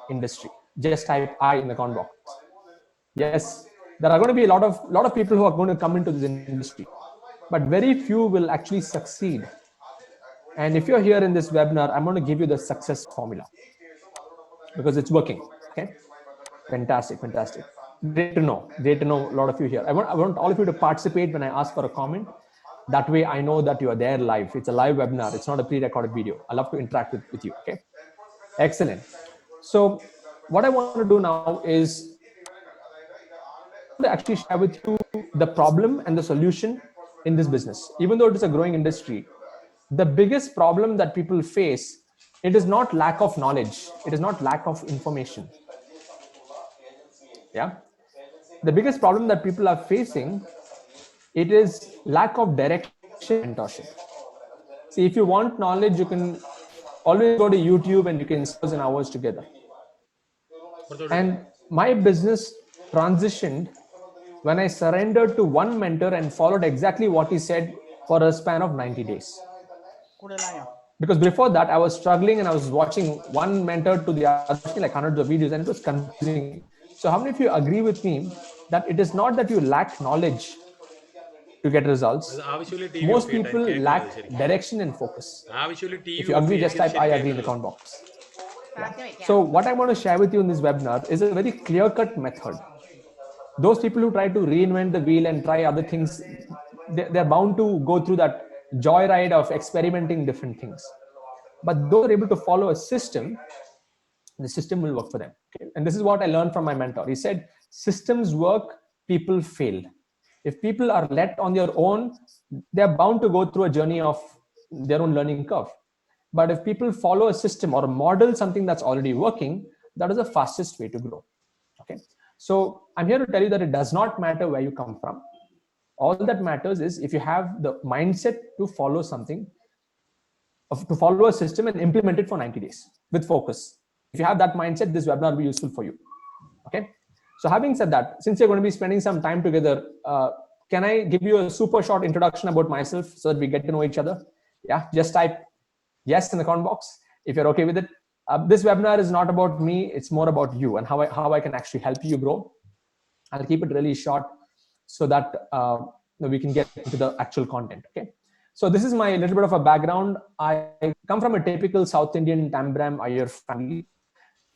industry? Just type I in the comment box. Yes, there are going to be a lot of people who are going to come into this industry, but very few will actually succeed. And if you're here in this webinar, I'm going to give you the success formula because it's working. Okay, fantastic. Great to know a lot of you here. I want all of you to participate when I ask for a comment. That way I know that you are there live. It's a live webinar. It's not a pre-recorded video. I love to interact with you. Okay, excellent. So what I want to do now is I want to actually share with you the problem and the solution in this business. Even though it is a growing industry, the biggest problem that people face, it is not lack of knowledge. It is not lack of information. Yeah. The biggest problem that people are facing, it is lack of direction, mentorship. See, if you want knowledge, you can always go to YouTube and you can spend hours together. And my business transitioned when I surrendered to one mentor and followed exactly what he said for a span of 90 days. Because before that, I was struggling and I was watching one mentor to the other, like hundreds of videos, and it was confusing. So how many of you agree with me that it is not that you lack knowledge to get results? Most people lack direction and focus. If you agree, just type I agree in the comment box. Yeah. So what I want to share with you in this webinar is a very clear-cut method. Those people who try to reinvent the wheel and try other things, they're bound to go through that joyride of experimenting different things. But those are able to follow a system, the system will work for them. Okay? And this is what I learned from my mentor. He said, systems work, people fail. If people are let on their own, they're bound to go through a journey of their own learning curve. But if people follow a system or model something that's already working, that is the fastest way to grow. Okay. So I'm here to tell you that it does not matter where you come from. All that matters is if you have the mindset to follow something, to follow a system and implement it for 90 days with focus. If you have that mindset, this webinar will be useful for you. Okay. So having said that, since you're going to be spending some time together, can I give you a super short introduction about myself so that we get to know each other? Yeah, just type yes in the comment box if you're okay with it. This webinar is not about me, it's more about you and how I can actually help you grow. I'll keep it really short so that we can get into the actual content. Okay. So this is my little bit of a background. I come from a typical South Indian Tambram Iyer family,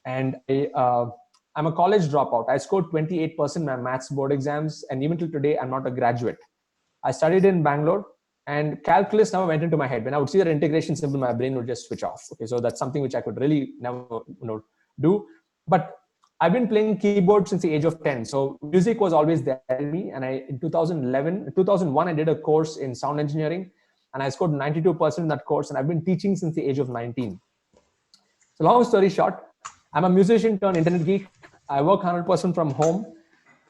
and I'm a college dropout. I scored 28% in my maths board exams, and even till today, I'm not a graduate. I studied in Bangalore, and calculus never went into my head. When I would see that integration symbol, my brain would just switch off. Okay, so that's something which I could really never do. But I've been playing keyboard since the age of 10. So music was always there in me. And in 2001, I did a course in sound engineering, and I scored 92% in that course. And I've been teaching since the age of 19. So long story short, I'm a musician turned internet geek. I work 100% from home.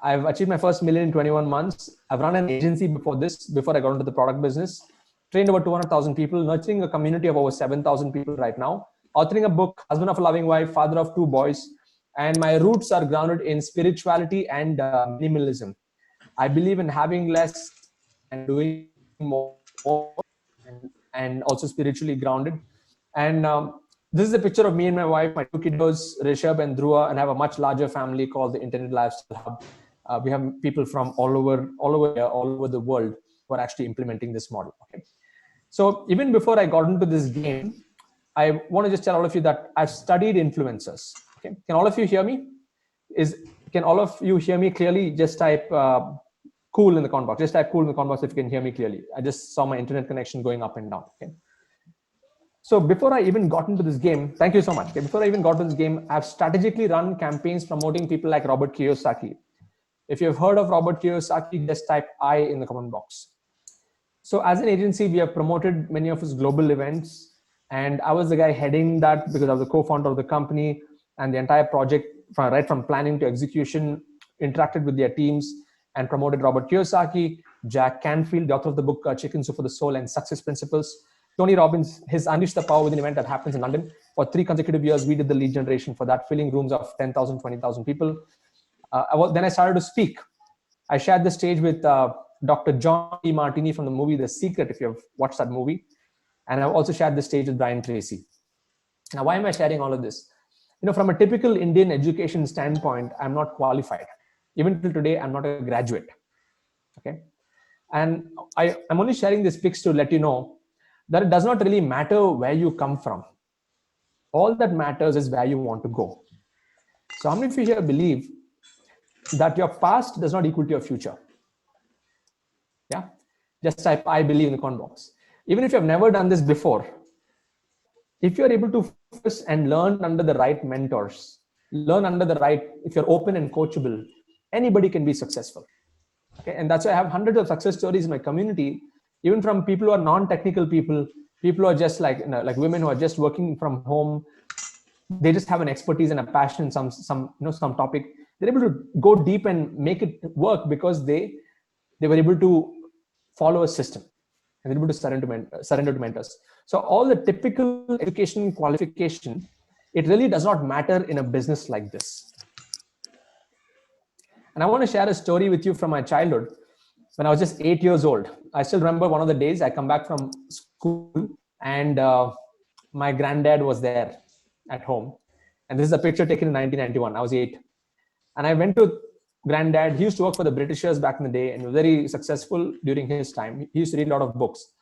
I've achieved my first million in 21 months. I've run an agency before I got into the product business. Trained over 200,000 people, nurturing a community of over 7,000 people right now. Authoring a book, husband of a loving wife, father of 2 boys. And my roots are grounded in spirituality and minimalism. I believe in having less and doing more, and also spiritually grounded. And this is a picture of me and my wife, my 2 kiddos, Rishabh and Dhruva, and I have a much larger family called the Internet Lifestyle Hub. We have people from all over the world who are actually implementing this model. Okay. So even before I got into this game, I want to just tell all of you that I've studied influencers. Okay. Can all of you hear me? Can all of you hear me clearly? Just type cool in the comment box. Just type cool in the comment box if you can hear me clearly. I just saw my internet connection going up and down. Okay. So before I even got into this game, thank you so much. Okay, before I even got into this game, I've strategically run campaigns promoting people like Robert Kiyosaki. If you've heard of Robert Kiyosaki, just type I in the comment box. So as an agency, we have promoted many of his global events. And I was the guy heading that because I was the co-founder of the company, and the entire project, right from planning to execution, interacted with their teams and promoted Robert Kiyosaki, Jack Canfield, the author of the book Chicken Soup for the Soul and Success Principles, Tony Robbins, his Unleash the Power Within event that happens in London. For 3 consecutive years, we did the lead generation for that, filling rooms of 10,000, 20,000 people. Then I started to speak. I shared the stage with Dr. John E. Martini from the movie The Secret, if you've watched that movie. And I've also shared the stage with Brian Tracy. Now, why am I sharing all of this? From a typical Indian education standpoint, I'm not qualified. Even till today, I'm not a graduate. Okay. And I'm only sharing these pics to let you know that it does not really matter where you come from. All that matters is where you want to go. So how many of you here believe that your past does not equal to your future? Yeah. Just type I believe in the comment box. Even if you have never done this before, if you're able to focus and learn under the right mentors, if you're open and coachable, anybody can be successful. Okay. And that's why I have hundreds of success stories in my community, even from people who are non-technical people who are just like women who are just working from home. They just have an expertise and a passion in some topic. They're able to go deep and make it work because they were able to follow a system and they're able to surrender to mentors. So all the typical education qualification, it really does not matter in a business like this. And I want to share a story with you from my childhood. When I was just 8 years old, I still remember one of the days I come back from school and my granddad was there at home. And this is a picture taken in 1991. I was 8. And I went to granddad. He used to work for the Britishers back in the day and was very successful during his time. He used to read a lot of books.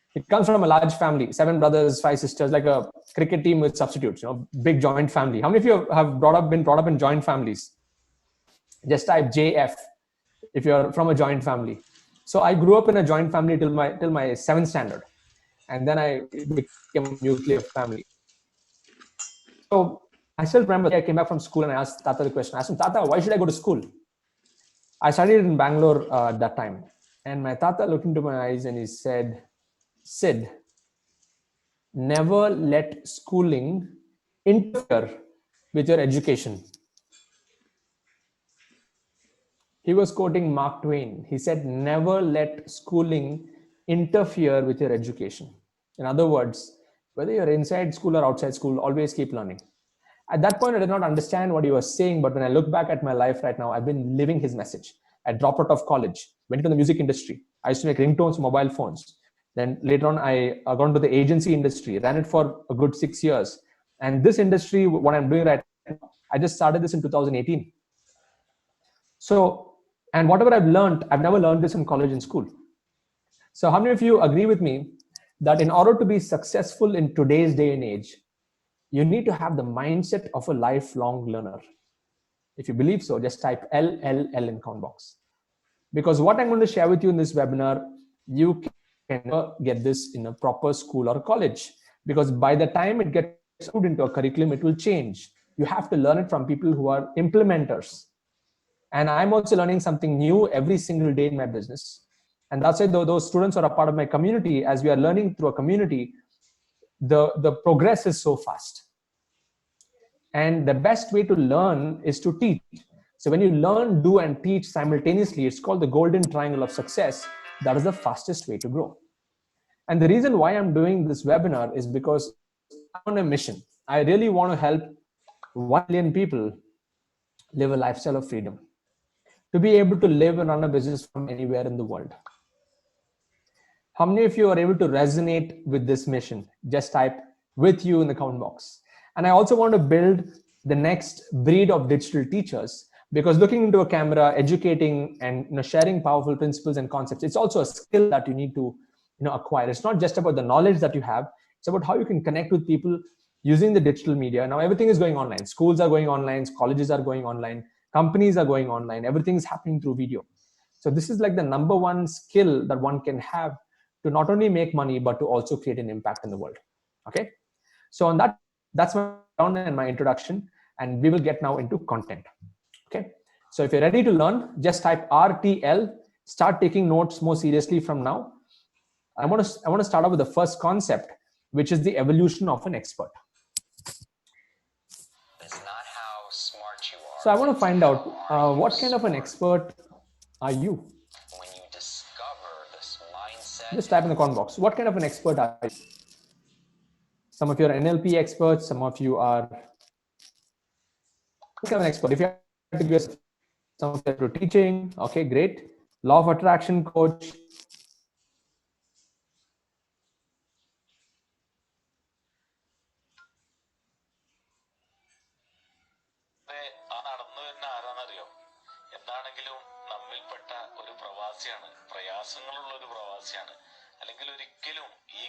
He comes from a large family, 7 brothers, 5 sisters, like a cricket team with substitutes, big joint family. How many of you have been brought up in joint families? Just type JF if you're from a joint family. So I grew up in a joint family till my 7th standard. And then I became a nuclear family. So I still remember I came back from school and I asked Tata the question. I asked him, Tata, why should I go to school? I studied in Bangalore at that time. And my Tata looked into my eyes and he said, Sid, never let schooling interfere with your education. He was quoting Mark Twain. He said, never let schooling interfere with your education. In other words, whether you're inside school or outside school, always keep learning. At that point, I did not understand what he was saying, but when I look back at my life right now, I've been living his message. I dropped out of college, went into the music industry. I used to make ringtones for mobile phones. Then later on, I got into the agency industry, ran it for a good 6 years. And this industry, what I'm doing right now, I just started this in 2018. So, and whatever I've learned, I've never learned this in college and school. So how many of you agree with me that in order to be successful in today's day and age, you need to have the mindset of a lifelong learner? If you believe so, just type LLL in comment box. Because what I'm going to share with you in this webinar, you can never get this in a proper school or college. Because by the time it gets put into a curriculum, it will change. You have to learn it from people who are implementers. And I'm also learning something new every single day in my business. And that's why those students are a part of my community. As we are learning through a community, the progress is so fast. And the best way to learn is to teach. So when you learn, do, and teach simultaneously, it's called the golden triangle of success. That is the fastest way to grow. And the reason why I'm doing this webinar is because I'm on a mission. I really want to help 1 million people live a lifestyle of freedom, to be able to live and run a business from anywhere in the world. How many of you are able to resonate with this mission? Just type with you in the comment box. And I also want to build the next breed of digital teachers, because looking into a camera, educating, and sharing powerful principles and concepts, it's also a skill that you need to acquire. It's not just about the knowledge that you have, it's about how you can connect with people using the digital media. Now everything is going online. Schools are going online, colleges are going online, companies are going online, everything is happening through video. So this is like the number one skill that one can have to not only make money, but to also create an impact in the world. Okay. So on that's my background and my introduction, and we will get now into content. Okay. So if you're ready to learn, just type RTL, start taking notes more seriously from now. I want to start off with the first concept, which is the evolution of an expert. It's not how smart you are. So I want to find out what kind of an expert are you? When you discover this mindset, just type in the comment box. What kind of an expert are you? Some of you are NLP experts. Some of you are what kind of an expert? If you have to give some of you are teaching, okay, great. Law of attraction coach. തന്നെ ആരാന്നറിയോ? എന്താണെങ്കിലും നമ്മിൽപ്പെട്ട ഒരു പ്രവാസിയാണ്, പ്രയാസങ്ങളുള്ള ഒരു പ്രവാസിയാണ്. അല്ലെങ്കിൽ ഒരിക്കലും ഈ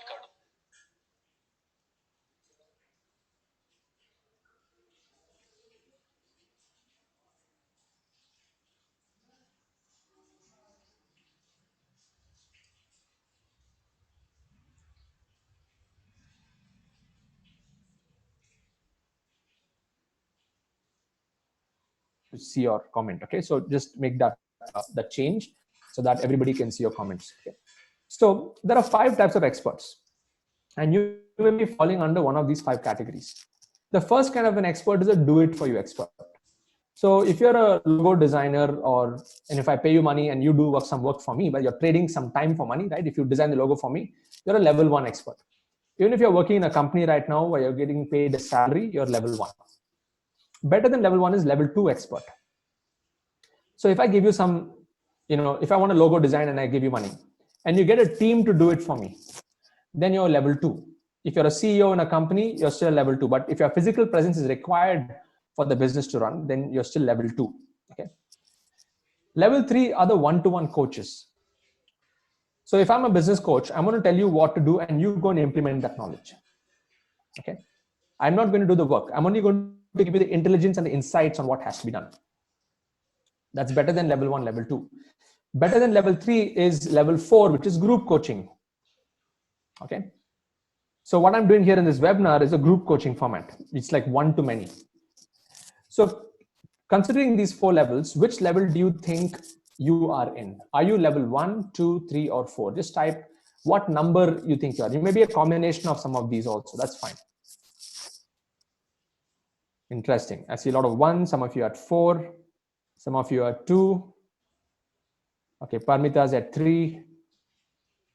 to see your comment. Okay, so just make that change so that everybody can see your comments. Okay, so there are 5 types of experts, and you will be falling under one of these 5 categories. The first kind of an expert is a do-it-for-you expert. So if you're a logo designer, and if I pay you money and you do some work for me, but you're trading some time for money, right? If you design the logo for me, you're a level 1 expert. Even if you're working in a company right now where you're getting paid a salary, you're level 1. Better than level 1 is level 2 expert. So if I give you some, if I want a logo design and I give you money and you get a team to do it for me, then you're level 2. If you're a CEO in a company, you're still level 2. But if your physical presence is required for the business to run, then you're still level 2. Okay. Level 3 are the one-to-one coaches. So if I'm a business coach, I'm going to tell you what to do and you go and implement that knowledge. Okay. I'm not going to do the work. I'm only going to give you the intelligence and the insights on what has to be done. That's better than level 1, level 2. Better than level 3 is level 4, which is group coaching. Okay. So what I'm doing here in this webinar is a group coaching format. It's like one to many. So considering these 4 levels, which level do you think you are in? Are you level 1, 2, 3, or 4? Just type what number you think you are. You may be a combination of some of these also. That's fine. Interesting. I see a lot of 1. Some of you are at 4. Some of you are 2. Okay, Parmita's at 3.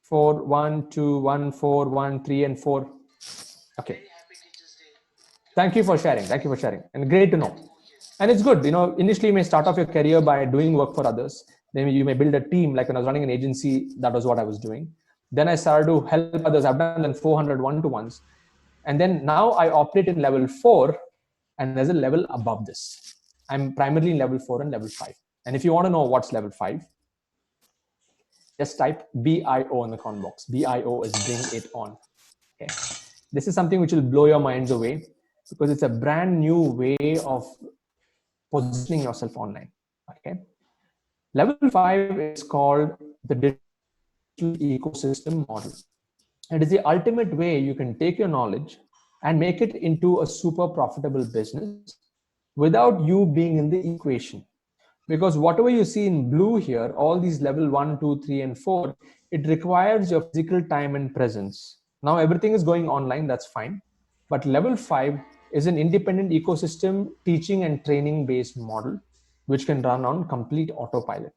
4, 1, 2, 1, 4, 1, 3, and 4. Okay. Thank you for sharing. Thank you for sharing. And great to know. And it's good. Initially you may start off your career by doing work for others. Then you may build a team. Like when I was running an agency, that was what I was doing. Then I started to help others. I've done 400 one-to-ones. And then now I operate in level 4, and there's a level above this. I'm primarily in level 4 and level 5. And if you want to know what's level 5, just type BIO in the comment box. BIO is bring it on. Okay. This is something which will blow your minds away because it's a brand new way of positioning yourself online. Okay. Level 5 is called the digital ecosystem model. It is the ultimate way you can take your knowledge and make it into a super profitable business without you being in the equation. Because whatever you see in blue here, all these level 1, 2, 3, and 4, it requires your physical time and presence. Now everything is going online, that's fine. But level 5 is an independent ecosystem teaching and training based model, which can run on complete autopilot.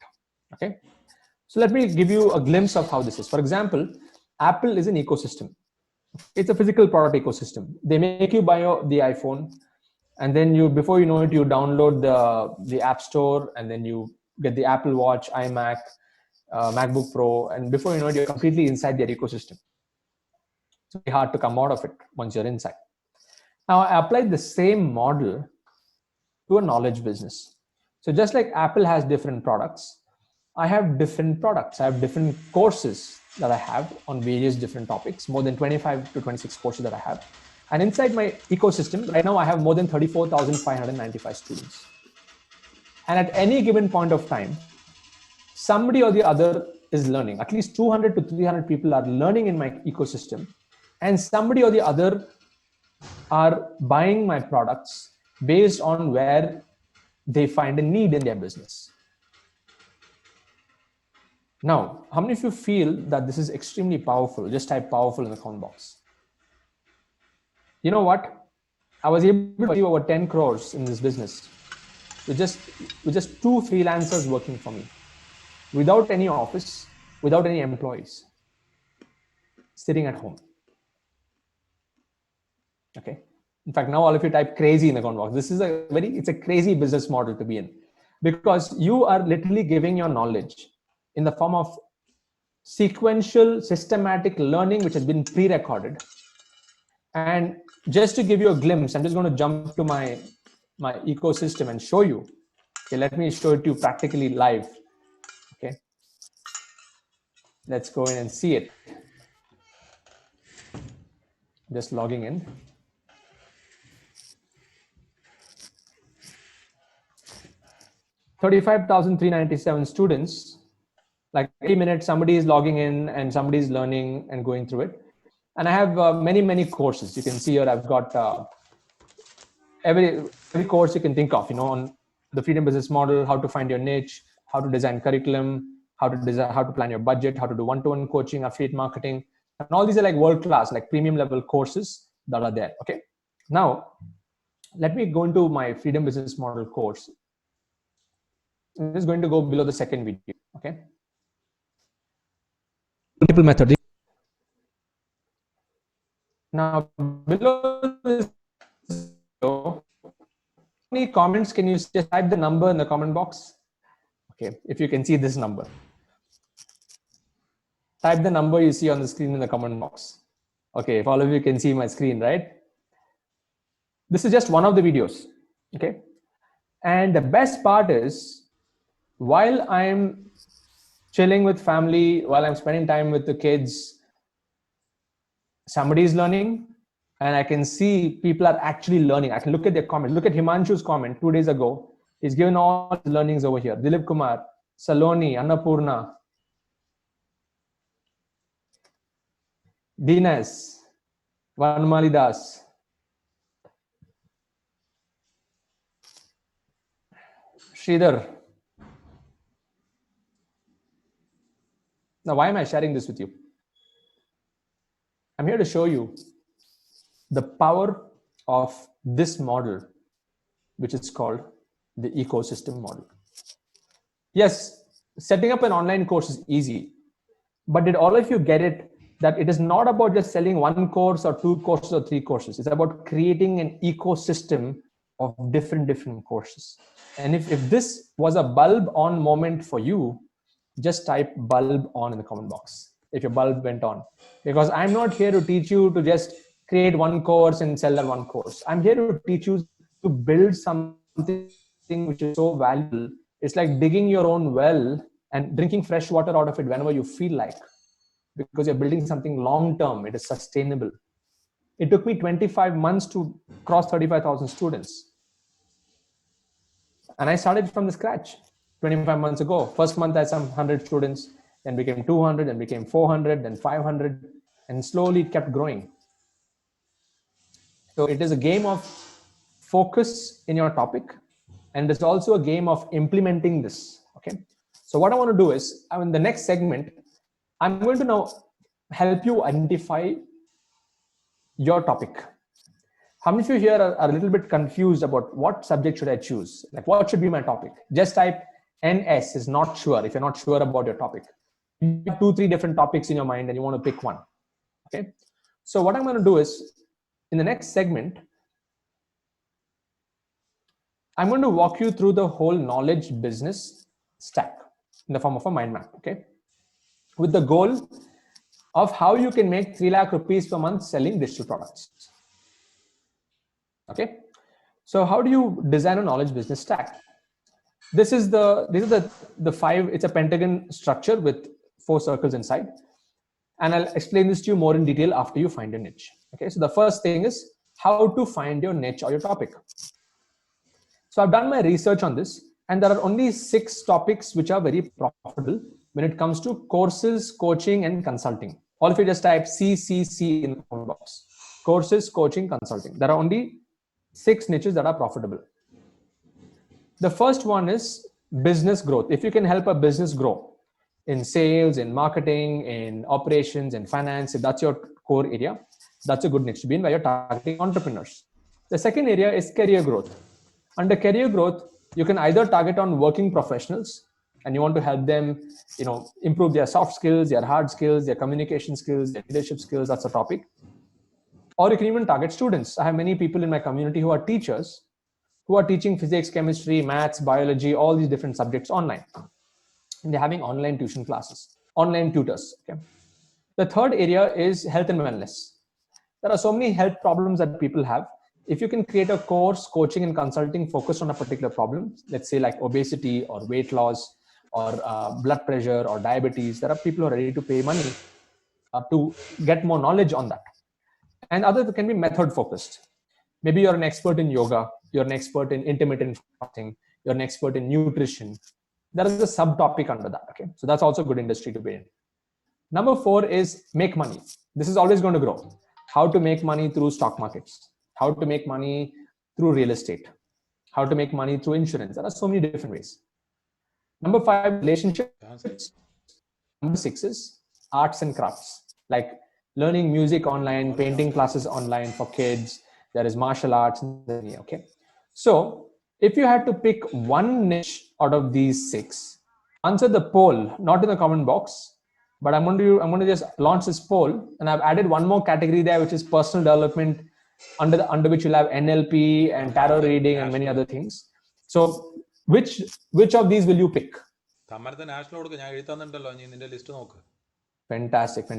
Okay. So let me give you a glimpse of how this is. For example, Apple is an ecosystem. It's a physical product ecosystem. They make you buy the iPhone, and then before you know it, you download the App Store, and then you get the Apple Watch, iMac, MacBook Pro, and before you know it, you're completely inside their ecosystem. It's very hard to come out of it once you're inside. Now, I applied the same model to a knowledge business. So just like Apple has different products, I have different products. I have different courses that I have on various different topics, more than 25 to 26 courses that I have. And inside my ecosystem, right now I have more than 34,595 students. And at any given point of time, somebody or the other is learning. At least 200 to 300 people are learning in my ecosystem. And somebody or the other are buying my products based on where they find a need in their business. Now, how many of you feel that this is extremely powerful? Just type powerful in the comment box. You know what? I was able to achieve over 10 crores in this business with just 2 freelancers working for me, without any office, without any employees, sitting at home. Okay. In fact, now all of you type crazy in the comment box. This is it's a crazy business model to be in, because you are literally giving your knowledge in the form of sequential, systematic learning, which has been pre-recorded. And just to give you a glimpse, I'm just going to jump to my ecosystem and show you Okay, let me show it to you practically live. Okay, let's go in and see it. Just logging in. $35,397 students. Like every minute, somebody is logging in and somebody is learning and going through it. And I have many courses. You can see here I've got every course you can think of, on the freedom business model, how to find your niche, how to design curriculum, how to plan your budget, how to do one-to-one coaching, affiliate marketing, and all these are like world-class, like premium level courses that are there. Okay, now let me go into my freedom business model course. I'm just going to go below the second video. Okay, multiple method. Now below this video, any comments? Can you just type the number in the comment box? Okay, if you can see this number, type the number you see on the screen in the comment box. Okay, if all of you can see my screen, right? This is just one of the videos. Okay, and the best part is, while I'm chilling with family, while I'm spending time with the kids, somebody is learning, and I can see people are actually learning. I can look at their comments. Look at Himanshu's comment 2 days ago. He's given all his learnings over here. Dilip Kumar, Saloni, Annapurna, Dinas, Vanmali Das, Sridhar. Now, why am I sharing this with you? I'm here to show you the power of this model, which is called the ecosystem model. Yes, setting up an online course is easy, but did all of you get it that it is not about just selling one course or two courses or three courses? It's about creating an ecosystem of different courses. And if this was a bulb on moment for you, just type bulb on in the comment box if your bulb went on. Because I'm not here to teach you to just create one course and sell that one course. I'm here to teach you to build something which is so valuable. It's like digging your own well and drinking fresh water out of it whenever you feel like, because you're building something long term. It is sustainable. It took me 25 months to cross 35,000 students. And I started from the scratch 25 months ago. First month I had some 100 students, then became 200, then became 400, then 500, and slowly it kept growing. So it is a game of focus in your topic, and it's also a game of implementing this. Okay. So what I want to do is, in the next segment, I'm going to now help you identify your topic. How many of you here are a little bit confused about what subject should I choose? Like, what should be my topic? Just type NS is not sure if you're not sure about your topic. You have 2-3 different topics in your mind and you want to pick one. Okay. So what I'm going to do is, in the next segment, I'm going to walk you through the whole knowledge business stack in the form of a mind map. Okay. With the goal of how you can make 3 lakh rupees per month selling digital products. Okay. So how do you design a knowledge business stack? These are the 5. It's a pentagon structure with 4 circles inside. And I'll explain this to you more in detail after you find your niche. Okay. So the first thing is how to find your niche or your topic. So I've done my research on this, and there are only 6 topics which are very profitable when it comes to courses, coaching, and consulting. All of you just type CCC in the comment box. Courses, coaching, consulting. There are only 6 niches that are profitable. The first one is business growth. If you can help a business grow in sales, in marketing, in operations, in finance, if that's your core area, that's a good niche to be in, where you're targeting entrepreneurs. The second area is career growth. Under career growth, you can either target on working professionals, and you want to help them, improve their soft skills, their hard skills, their communication skills, their leadership skills. That's a topic. Or you can even target students. I have many people in my community who are teachers, who are teaching physics, chemistry, maths, biology, all these different subjects online. And they're having online tuition classes, online tutors. Okay. The third area is health and wellness. There are so many health problems that people have, if you can create a course, coaching and consulting focused on a particular problem, let's say like obesity or weight loss or blood pressure or diabetes, there are people who are ready to pay money to get more knowledge on that. And other can be method focused. Maybe you're an expert in yoga, you're an expert in intermittent fasting, you're an expert in nutrition. There is a subtopic under that. Okay, so that's also a good industry to be in. Number 4 is make money. This is always going to grow. How to make money through stock markets, how to make money through real estate, how to make money through insurance. There are so many different ways. Number 5, relationships. Number 6 is arts and crafts, like learning music online, painting classes online for kids. There is martial arts. Okay, so if you had to pick one niche out of these 6, answer the poll, not in the comment box, but I'm going to just launch this poll, and I've added one more category there, which is personal development, under which you'll have NLP and tarot reading and many other things. So which of these will you pick? Fantastic.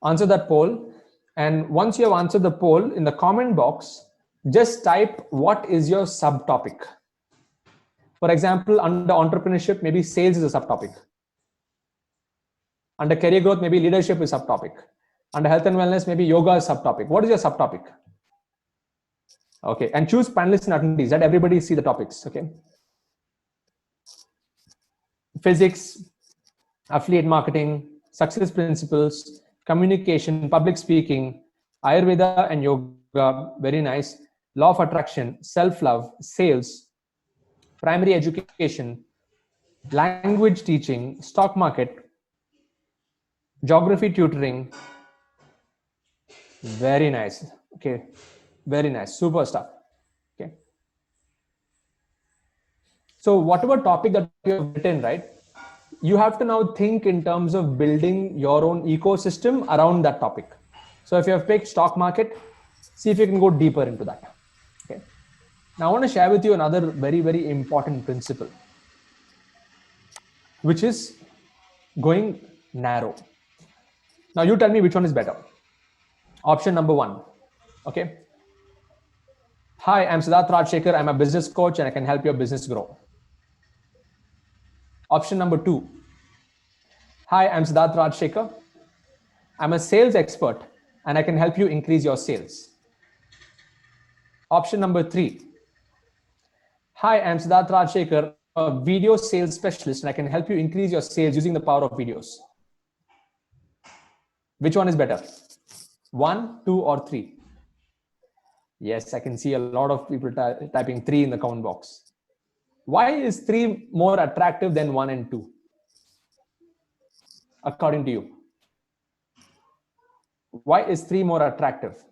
Answer that poll, and once you have answered the poll, in the comment box, just type what is your subtopic. For example, under entrepreneurship, maybe sales is a subtopic. Under career growth, maybe leadership is subtopic. Under health and wellness, maybe yoga is subtopic. What is your subtopic? Okay, and choose panelists and attendees. Let everybody see the topics. Okay, physics, affiliate marketing, success principles, communication, public speaking, Ayurveda and yoga, very nice. Law of attraction, self-love, sales, primary education, language teaching, stock market, geography tutoring. Very nice. Okay, very nice, super stuff. Okay, so whatever topic that you have written, right, you have to now think in terms of building your own ecosystem around that topic. So if you have picked stock market, see if you can go deeper into that. Okay, now I want to share with you another very, very important principle, which is going narrow. Now you tell me which one is better. Option number 1. Okay, hi, I'm Siddarth Rajshekhar. I'm a business coach and I can help your business grow. Option number 2. Hi, I'm Siddarth Rajshekhar. I'm a sales expert and I can help you increase your sales. Option number 3. Hi, I'm Siddarth Rajshekhar, a video sales specialist, and I can help you increase your sales using the power of videos. Which one is better? 1, 2, or 3? Yes, I can see a lot of people typing 3 in the comment box. Why is 3 more attractive than 1 and 2? According to you? Why is 3 more attractive?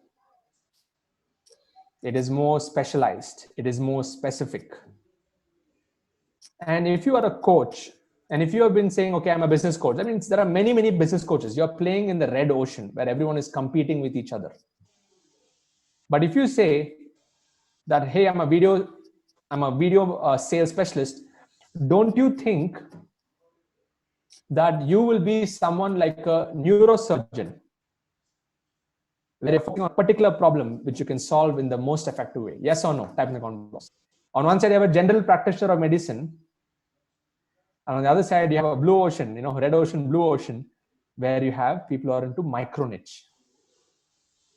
It is more specialized. It is more specific. And if you are a coach, and if you have been saying, okay, I'm a business coach, that means there are many, many business coaches. You're playing in the red ocean where everyone is competing with each other. But if you say that, hey, I'm a video sales specialist, don't you think that you will be someone like a neurosurgeon, where you're focusing on a particular problem which you can solve in the most effective way? Yes or no? Type in the comment box. On one side, you have a general practitioner of medicine. And on the other side, you have a blue ocean, red ocean, blue ocean, where you have people who are into micro niche.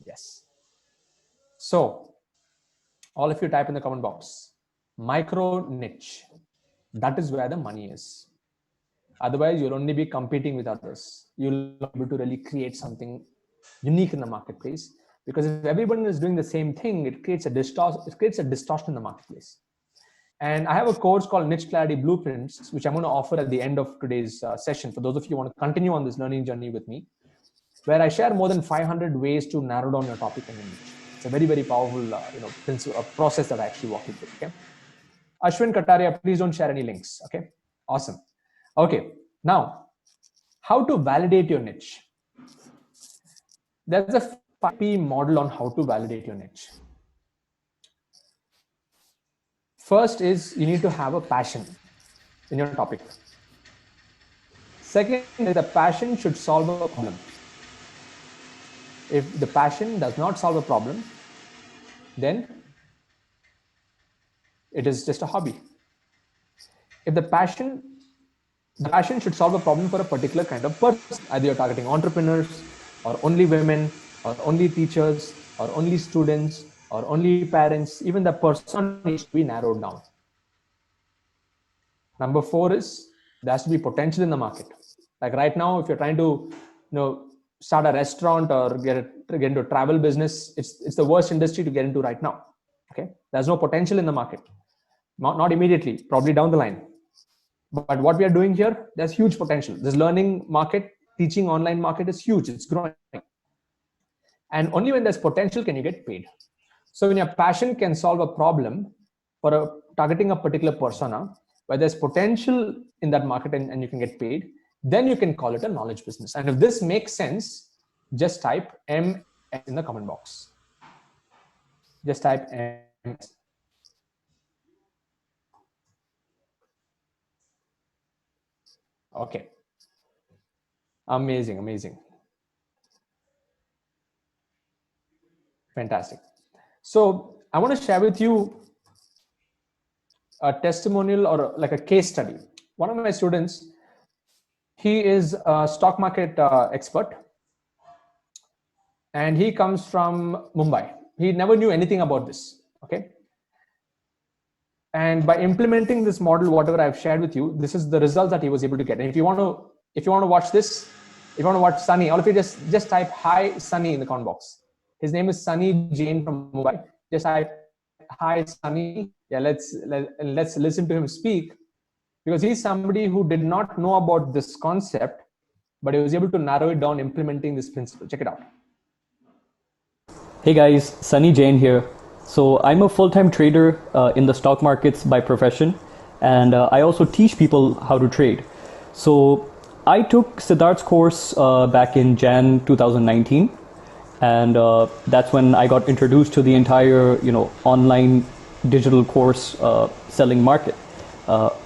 Yes. So all of you type in the comment box, micro niche. That is where the money is. Otherwise, you'll only be competing with others. You'll not be able to really create something unique in the marketplace, because if everyone is doing the same thing, it creates a distortion in the marketplace. And I have a course called Niche Clarity Blueprints, which I'm going to offer at the end of today's session for those of you who want to continue on this learning journey with me, where I share more than 500 ways to narrow down your topic and niche. It's a very, very powerful process that I actually walk you through. Okay, Ashwin Kataria, please don't share any links. Okay, awesome. Okay, now how to validate your niche. There's a 5P model on how to validate your niche. First is you need to have a passion in your topic. Second is the passion should solve a problem. If the passion does not solve a problem, then it is just a hobby. If the passion should solve a problem for a particular kind of person. Either you're targeting entrepreneurs, or only women, or only teachers, or only students, or only parents. Even the person needs to be narrowed down. Number 4 is there has to be potential in the market. Like right now, if you're trying to, start a restaurant or get into a travel business, it's the worst industry to get into right now. Okay, there's no potential in the market, not immediately, probably down the line. But what we are doing here, there's huge potential. This learning market, teaching online market is huge. It's growing. And only when there's potential can you get paid. So when your passion can solve a problem for targeting a particular persona, where there's potential in that market and you can get paid, then you can call it a knowledge business. And if this makes sense, just type MS in the comment box. Just type MS. Okay. Amazing. Fantastic. So I want to share with you a testimonial or like a case study. One of my students, he is a stock market expert, and he comes from Mumbai. He never knew anything about this. Okay. And by implementing this model, whatever I've shared with you, this is the results that he was able to get. And if you want to watch this, if you want to watch Sunny, all of you just type hi Sunny in the comment box. His name is Sunny Jain from Mumbai. Just type hi Sunny. Yeah, let's listen to him speak, because he's somebody who did not know about this concept, but he was able to narrow it down implementing this principle. Check it out. Hey guys, Sunny Jain here. So I'm a full-time trader in the stock markets by profession, and I also teach people how to trade. So I took Siddarth's course back in Jan 2019, and that's when I got introduced to the entire online digital course selling market.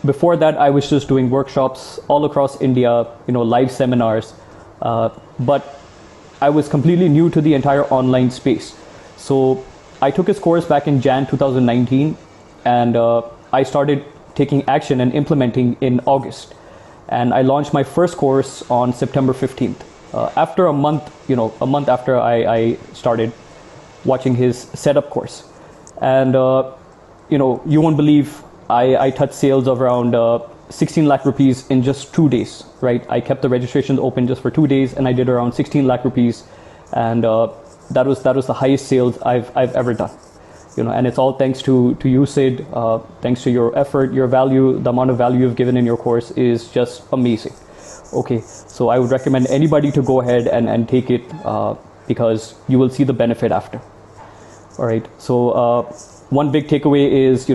Before that, I was just doing workshops all across India, live seminars, but I was completely new to the entire online space. So I took his course back in Jan 2019, and I started taking action and implementing in August. And I launched my first course on September 15th. After a month after I started watching his setup course. And, you won't believe I touched sales of around 16 lakh rupees in just 2 days, right? I kept the registrations open just for 2 days, and I did around 16 lakh rupees, and that was the highest sales I've ever done, and it's all thanks to you, Sid. Thanks to your effort, your value, the amount of value you've given in your course is just amazing. Okay, so I would recommend anybody to go ahead and take it because you will see the benefit after. All right, so one big takeaway is,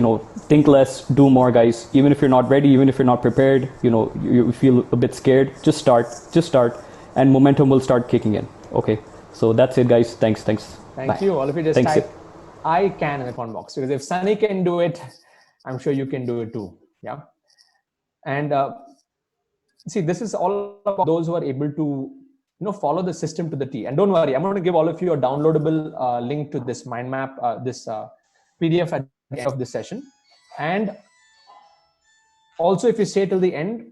think less, do more, guys. Even if you're not ready, even if you're not prepared, you feel a bit scared, just start, and momentum will start kicking in. Okay, so that's it, guys. Thanks. Thank you. All of you just type I can in the comment box, because if Sunny can do it, I'm sure you can do it too. Yeah. And see, this is all about those who are able to follow the system to the T. And don't worry, I'm going to give all of you a downloadable link to this mind map, this PDF at the end of this session. And also, if you stay till the end,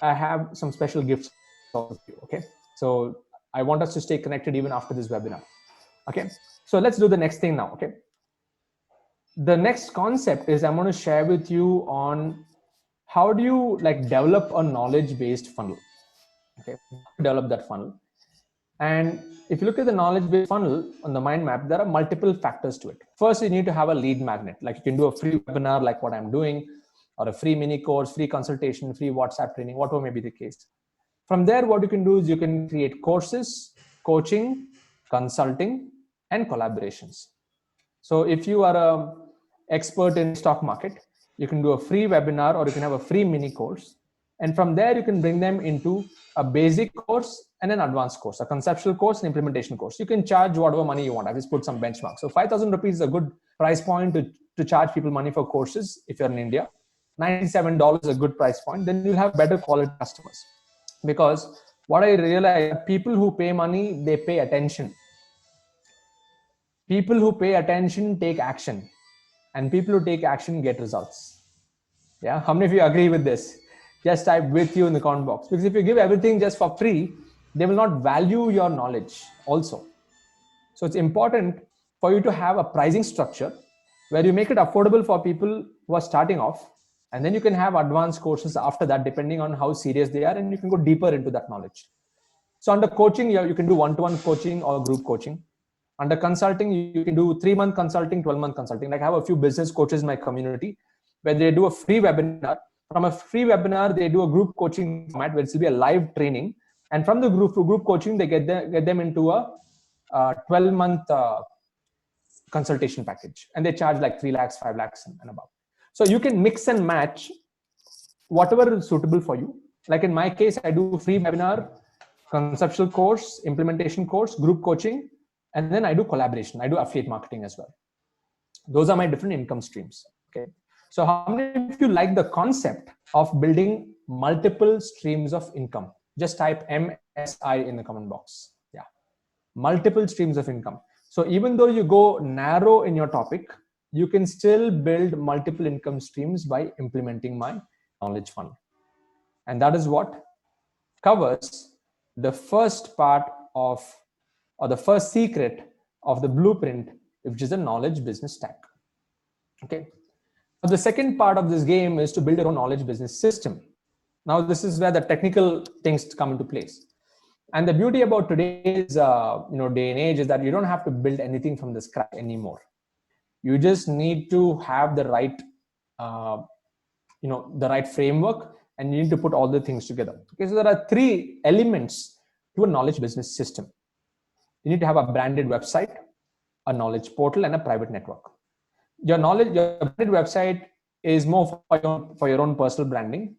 I have some special gifts for you. Okay, so I want us to stay connected even after this webinar. Okay, so let's do the next thing now. Okay, the next concept is I'm going to share with you on how do you develop a knowledge-based funnel. Okay, develop that funnel. And if you look at the knowledge-based funnel on the mind map, there are multiple factors to it. First, you need to have a lead magnet. Like you can do a free webinar like what I'm doing, or a free mini course, free consultation, free WhatsApp training, whatever may be the case. From there, what you can do is you can create courses, coaching, consulting, and collaborations. So if you are an expert in stock market, you can do a free webinar, or you can have a free mini course. And from there, you can bring them into a basic course and an advanced course, a conceptual course and implementation course. You can charge whatever money you want. I just put some benchmarks. So 5,000 rupees is a good price point to charge people money for courses if you're in India. $97 is a good price point. Then you'll have better quality customers. Because what I realize, people who pay money, they pay attention. People who pay attention take action, and people who take action get results. Yeah, how many of you agree with this? Just type with you in the comment box, because if you give everything just for free, they will not value your knowledge also. So it's important for you to have a pricing structure where you make it affordable for people who are starting off, and then you can have advanced courses after that depending on how serious they are, and you can go deeper into that knowledge. So under coaching, you can do one-to-one coaching or group coaching. Under consulting, you can do 3-month consulting, 12-month consulting. Like I have a few business coaches in my community where they do a free webinar. From a free webinar, they do a group coaching format where it will be a live training. And from the group coaching, they get them into a 12-month consultation package, and they charge like 3 lakhs, 5 lakhs and above. So you can mix and match whatever is suitable for you. Like in my case, I do free webinar, conceptual course, implementation course, group coaching, and then I do collaboration. I do affiliate marketing as well. Those are my different income streams. Okay. So how many of you like the concept of building multiple streams of income? Just type MSI in the comment box. Yeah. Multiple streams of income. So even though you go narrow in your topic, you can still build multiple income streams by implementing my knowledge funnel. And that is what covers the first part of, or the first secret of the blueprint, which is a knowledge business stack. Okay. So the second part of this game is to build your own knowledge business system. Now, this is where the technical things come into place. And the beauty about today's day and age is that you don't have to build anything from the scratch anymore. You just need to have the right the right framework, and you need to put all the things together. Okay, so there are 3 elements to a knowledge business system. You need to have a branded website, a knowledge portal, and a private network. Your branded website is more for your own personal branding.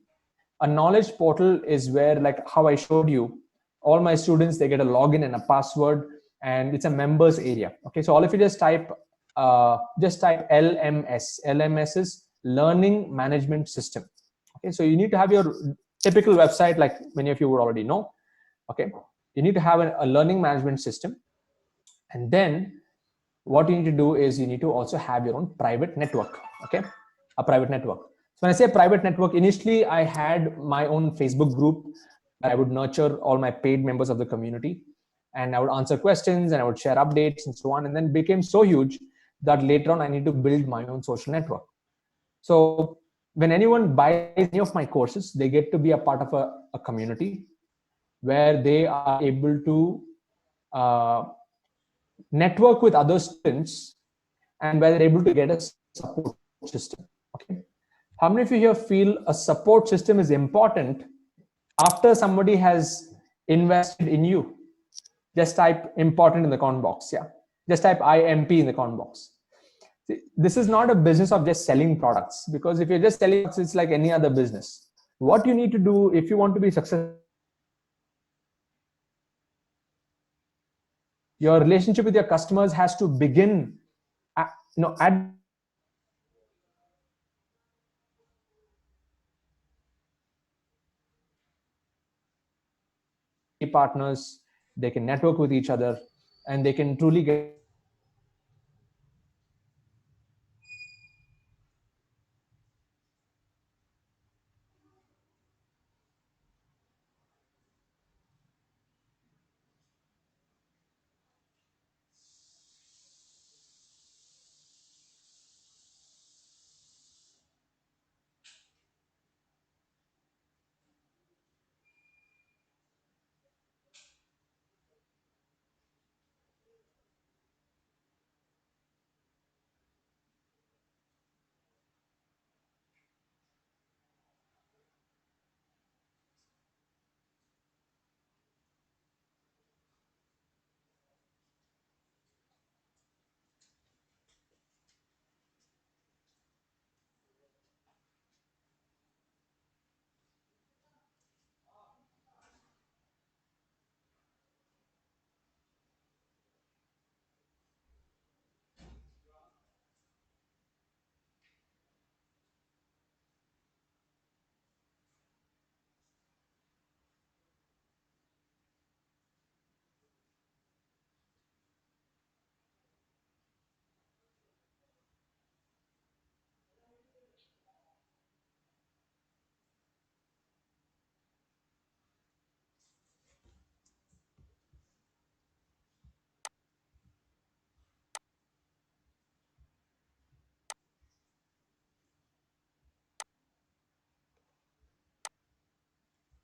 A knowledge portal is where, like how I showed you, all my students, they get a login and a password, and it's a members area. Okay, so all of you just type LMS. LMS is learning management system. Okay, so you need to have your typical website, like many of you would already know. Okay, you need to have a learning management system, and then what you need to do is you need to also have your own private network. Okay, a private network. So when I say private network, initially I had my own Facebook group where I would nurture all my paid members of the community, and I would answer questions and I would share updates and so on, and then became so huge that later on I need to build my own social network. So when anyone buys any of my courses, they get to be a part of a community where they are able to network with other students, and where they're able to get a support system. Okay, how many of you here feel a support system is important after somebody has invested in you? Just type important in the comment box. Yeah, just type IMP in the comment box. This is not a business of just selling products, because if you're just selling products, it's like any other business. What you need to do if you want to be successful, your relationship with your customers has to begin at partners. They can network with each other, and they can truly get